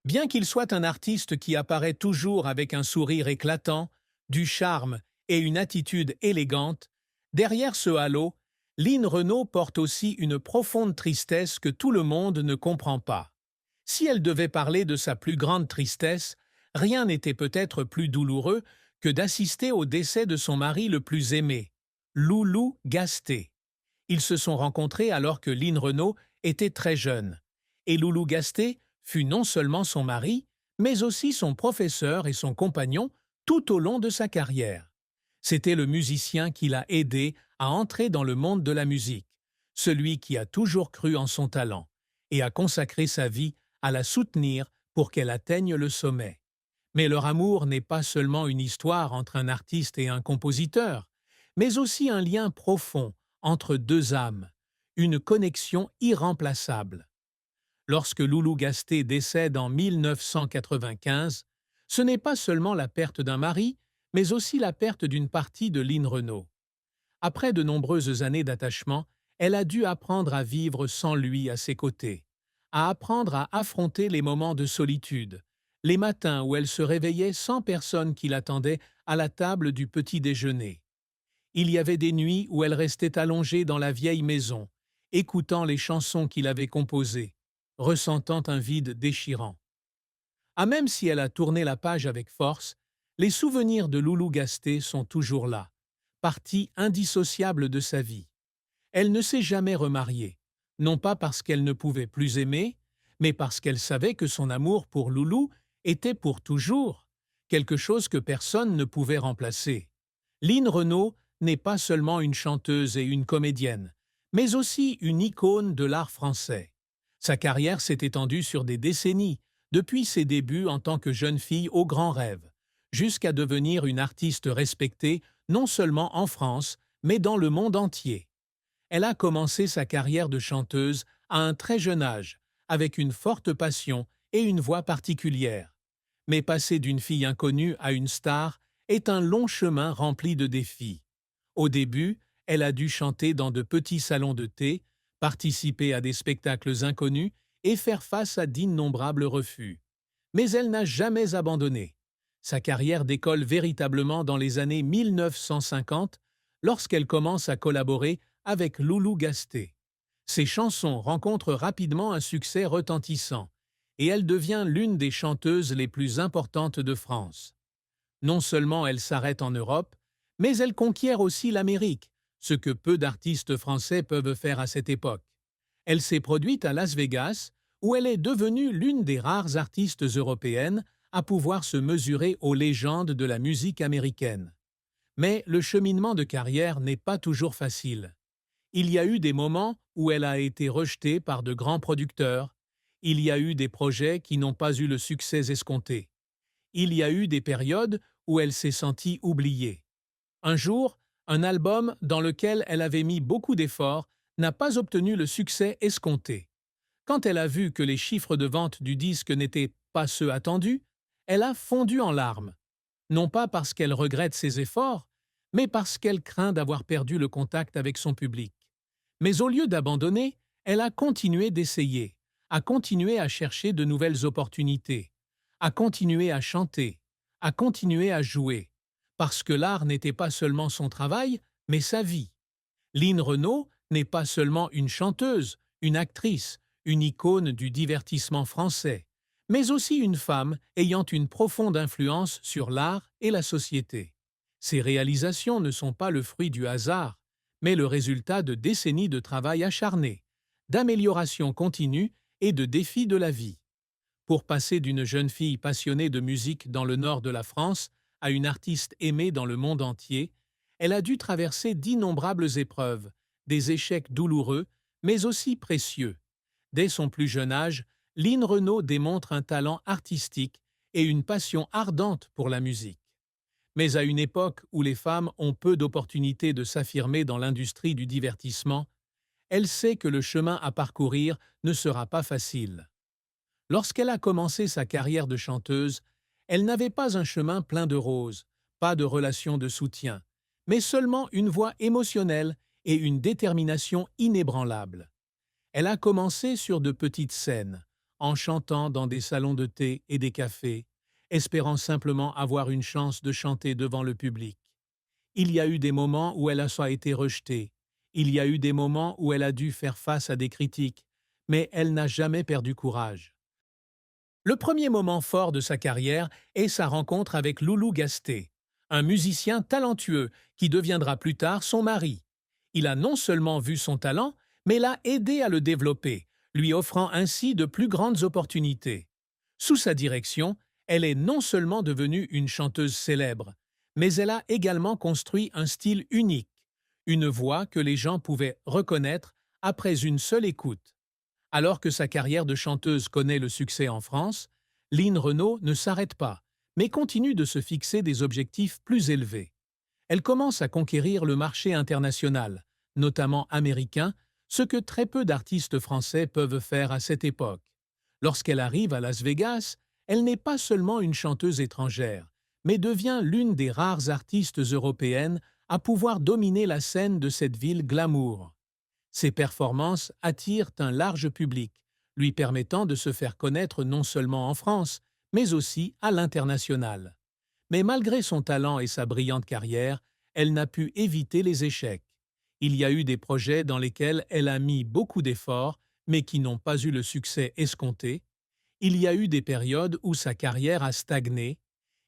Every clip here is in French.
Bien qu'il soit un artiste qui apparaît toujours avec un sourire éclatant, du charme et une attitude élégante, derrière ce halo, Lynn Renaud porte aussi une profonde tristesse que tout le monde ne comprend pas. Si elle devait parler de sa plus grande tristesse, rien n'était peut-être plus douloureux que d'assister au décès de son mari le plus aimé, Loulou Gasté. Ils se sont rencontrés alors que Lynn Renaud était très jeune. Et Loulou Gasté fut non seulement son mari, mais aussi son professeur et son compagnon tout au long de sa carrière. C'était le musicien qui l'a aidé à entrer dans le monde de la musique, celui qui a toujours cru en son talent et a consacré sa vie à la soutenir pour qu'elle atteigne le sommet. Mais leur amour n'est pas seulement une histoire entre un artiste et un compositeur, mais aussi un lien profond entre deux âmes, une connexion irremplaçable. Lorsque Loulou Gasté décède en 1995, ce n'est pas seulement la perte d'un mari, mais aussi la perte d'une partie de Lynn Renaud. Après de nombreuses années d'attachement, elle a dû apprendre à vivre sans lui à ses côtés, à apprendre à affronter les moments de solitude, les matins où elle se réveillait sans personne qui l'attendait à la table du petit déjeuner. Il y avait des nuits où elle restait allongée dans la vieille maison, écoutant les chansons qu'il avait composées, ressentant un vide déchirant. Ah, même si elle a tourné la page avec force, les souvenirs de Loulou Gasté sont toujours là, partie indissociable de sa vie. Elle ne s'est jamais remariée, non pas parce qu'elle ne pouvait plus aimer, mais parce qu'elle savait que son amour pour Loulou était pour toujours, quelque chose que personne ne pouvait remplacer. Lynn Renaud n'est pas seulement une chanteuse et une comédienne, mais aussi une icône de l'art français. Sa carrière s'est étendue sur des décennies, depuis ses débuts en tant que jeune fille aux grands rêves, jusqu'à devenir une artiste respectée non seulement en France, mais dans le monde entier. Elle a commencé sa carrière de chanteuse à un très jeune âge, avec une forte passion et une voix particulière. Mais passer d'une fille inconnue à une star est un long chemin rempli de défis. Au début, elle a dû chanter dans de petits salons de thé, participer à des spectacles inconnus et faire face à d'innombrables refus. Mais elle n'a jamais abandonné. Sa carrière décolle véritablement dans les années 1950 lorsqu'elle commence à collaborer avec Loulou Gasté. Ses chansons rencontrent rapidement un succès retentissant et elle devient l'une des chanteuses les plus importantes de France. Non seulement elle s'arrête en Europe, mais elle conquiert aussi l'Amérique, ce que peu d'artistes français peuvent faire à cette époque. Elle s'est produite à Las Vegas, où elle est devenue l'une des rares artistes européennes à pouvoir se mesurer aux légendes de la musique américaine. Mais le cheminement de carrière n'est pas toujours facile. Il y a eu des moments où elle a été rejetée par de grands producteurs, il y a eu des projets qui n'ont pas eu le succès escompté. Il y a eu des périodes où elle s'est sentie oubliée. Un jour, un album dans lequel elle avait mis beaucoup d'efforts n'a pas obtenu le succès escompté. Quand elle a vu que les chiffres de vente du disque n'étaient pas ceux attendus, elle a fondu en larmes. Non pas parce qu'elle regrette ses efforts, mais parce qu'elle craint d'avoir perdu le contact avec son public. Mais au lieu d'abandonner, elle a continué d'essayer, a continué à chercher de nouvelles opportunités, a continué à chanter, a continué à jouer, parce que l'art n'était pas seulement son travail, mais sa vie. Lynn Renaud n'est pas seulement une chanteuse, une actrice, une icône du divertissement français, mais aussi une femme ayant une profonde influence sur l'art et la société. Ses réalisations ne sont pas le fruit du hasard, mais le résultat de décennies de travail acharné, d'amélioration continue et de défis de la vie. Pour passer d'une jeune fille passionnée de musique dans le nord de la France à une artiste aimée dans le monde entier, elle a dû traverser d'innombrables épreuves, des échecs douloureux, mais aussi précieux. Dès son plus jeune âge, Lynn Renaud démontre un talent artistique et une passion ardente pour la musique. Mais à une époque où les femmes ont peu d'opportunités de s'affirmer dans l'industrie du divertissement, elle sait que le chemin à parcourir ne sera pas facile. Lorsqu'elle a commencé sa carrière de chanteuse, elle n'avait pas un chemin plein de roses, pas de relations de soutien, mais seulement une voix émotionnelle et une détermination inébranlable. Elle a commencé sur de petites scènes, en chantant dans des salons de thé et des cafés, espérant simplement avoir une chance de chanter devant le public. Il y a eu des moments où elle a soit été rejetée. Il y a eu des moments où elle a dû faire face à des critiques, mais elle n'a jamais perdu courage. Le premier moment fort de sa carrière est sa rencontre avec Loulou Gasté, un musicien talentueux qui deviendra plus tard son mari. Il a non seulement vu son talent, mais l'a aidé à le développer, lui offrant ainsi de plus grandes opportunités. Sous sa direction, elle est non seulement devenue une chanteuse célèbre, mais elle a également construit un style unique, une voix que les gens pouvaient reconnaître après une seule écoute. Alors que sa carrière de chanteuse connaît le succès en France, Line Renaud ne s'arrête pas, mais continue de se fixer des objectifs plus élevés. Elle commence à conquérir le marché international, notamment américain, ce que très peu d'artistes français peuvent faire à cette époque. Lorsqu'elle arrive à Las Vegas, elle n'est pas seulement une chanteuse étrangère, mais devient l'une des rares artistes européennes à pouvoir dominer la scène de cette ville glamour. Ses performances attirent un large public, lui permettant de se faire connaître non seulement en France, mais aussi à l'international. Mais malgré son talent et sa brillante carrière, elle n'a pu éviter les échecs. Il y a eu des projets dans lesquels elle a mis beaucoup d'efforts, mais qui n'ont pas eu le succès escompté. Il y a eu des périodes où sa carrière a stagné.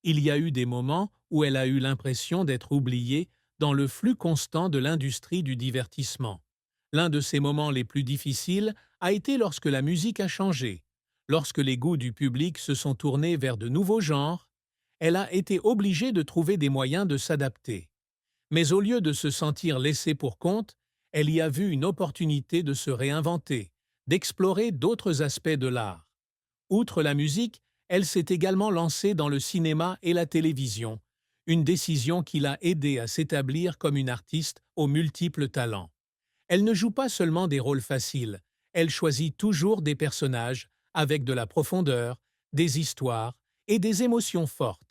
Il y a eu des moments où elle a eu l'impression d'être oubliée dans le flux constant de l'industrie du divertissement. L'un de ces moments les plus difficiles a été lorsque la musique a changé, lorsque les goûts du public se sont tournés vers de nouveaux genres. Elle a été obligée de trouver des moyens de s'adapter. Mais au lieu de se sentir laissée pour compte, elle y a vu une opportunité de se réinventer, d'explorer d'autres aspects de l'art. Outre la musique, elle s'est également lancée dans le cinéma et la télévision, une décision qui l'a aidée à s'établir comme une artiste aux multiples talents. Elle ne joue pas seulement des rôles faciles, elle choisit toujours des personnages avec de la profondeur, des histoires et des émotions fortes.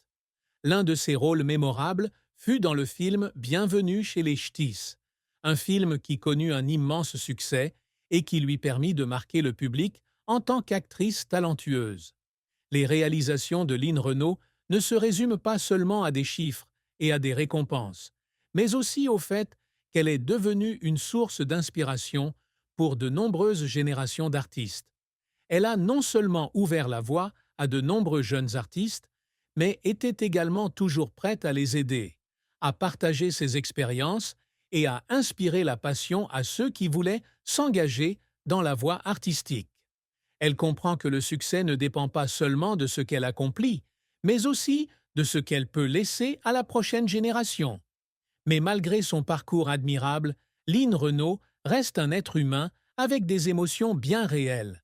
L'un de ses rôles mémorables fut dans le film Bienvenue chez les Ch'tis, un film qui connut un immense succès et qui lui permit de marquer le public en tant qu'actrice talentueuse. Les réalisations de Line Renaud ne se résument pas seulement à des chiffres et à des récompenses, mais aussi au fait qu'elle est devenue une source d'inspiration pour de nombreuses générations d'artistes. Elle a non seulement ouvert la voie à de nombreux jeunes artistes, mais était également toujours prête à les aider, à partager ses expériences et à inspirer la passion à ceux qui voulaient s'engager dans la voie artistique. Elle comprend que le succès ne dépend pas seulement de ce qu'elle accomplit, mais aussi de ce qu'elle peut laisser à la prochaine génération. Mais malgré son parcours admirable, Line Renaud reste un être humain avec des émotions bien réelles.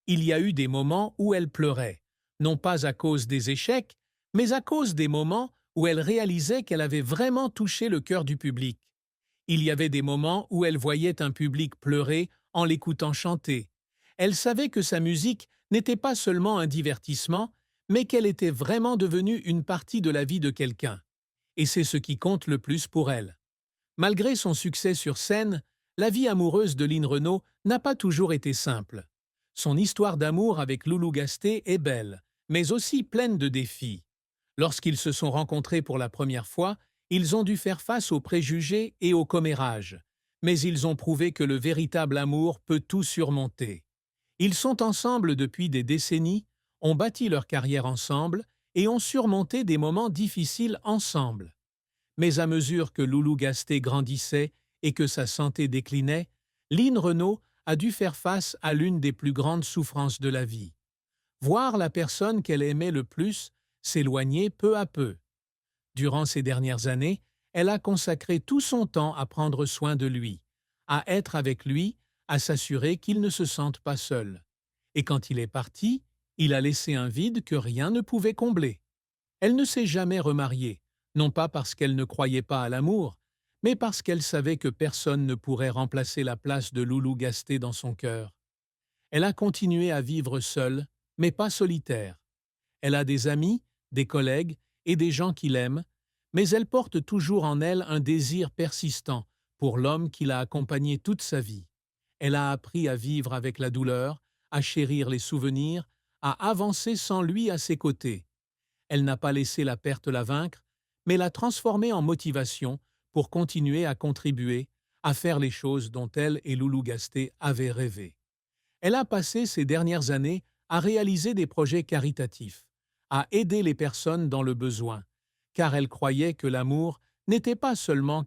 Il y a eu des moments où elle pleurait, non pas à cause des échecs, mais à cause des moments où elle réalisait qu'elle avait vraiment touché le cœur du public. Il y avait des moments où elle voyait un public pleurer en l'écoutant chanter. Elle savait que sa musique n'était pas seulement un divertissement, mais qu'elle était vraiment devenue une partie de la vie de quelqu'un. Et c'est ce qui compte le plus pour elle. Malgré son succès sur scène, la vie amoureuse de Line Renaud n'a pas toujours été simple. Son histoire d'amour avec Loulou Gasté est belle, mais aussi pleine de défis. Lorsqu'ils se sont rencontrés pour la première fois, ils ont dû faire face aux préjugés et aux commérages, mais ils ont prouvé que le véritable amour peut tout surmonter. Ils sont ensemble depuis des décennies, ont bâti leur carrière ensemble et ont surmonté des moments difficiles ensemble. Mais à mesure que Loulou Gasté grandissait et que sa santé déclinait, Line Renaud a dû faire face à l'une des plus grandes souffrances de la vie. Voir la personne qu'elle aimait le plus s'éloigner peu à peu. Durant ces dernières années, elle a consacré tout son temps à prendre soin de lui, à être avec lui, à s'assurer qu'il ne se sente pas seul. Et quand il est parti, il a laissé un vide que rien ne pouvait combler. Elle ne s'est jamais remariée, non pas parce qu'elle ne croyait pas à l'amour, mais parce qu'elle savait que personne ne pourrait remplacer la place de Loulou Gasté dans son cœur. Elle a continué à vivre seule, mais pas solitaire. Elle a des amis, des collègues et des gens qui l'aiment, mais elle porte toujours en elle un désir persistant pour l'homme qui l'a accompagnée toute sa vie. Elle a appris à vivre avec la douleur, à chérir les souvenirs, à avancer sans lui à ses côtés. Elle n'a pas laissé la perte la vaincre, mais l'a transformée en motivation pour continuer à contribuer, à faire les choses dont elle et Loulou Gasté avaient rêvé. Elle a passé ces dernières années à réaliser des projets caritatifs, à aider les personnes dans le besoin, car elle croyait que l'amour n'était pas seulement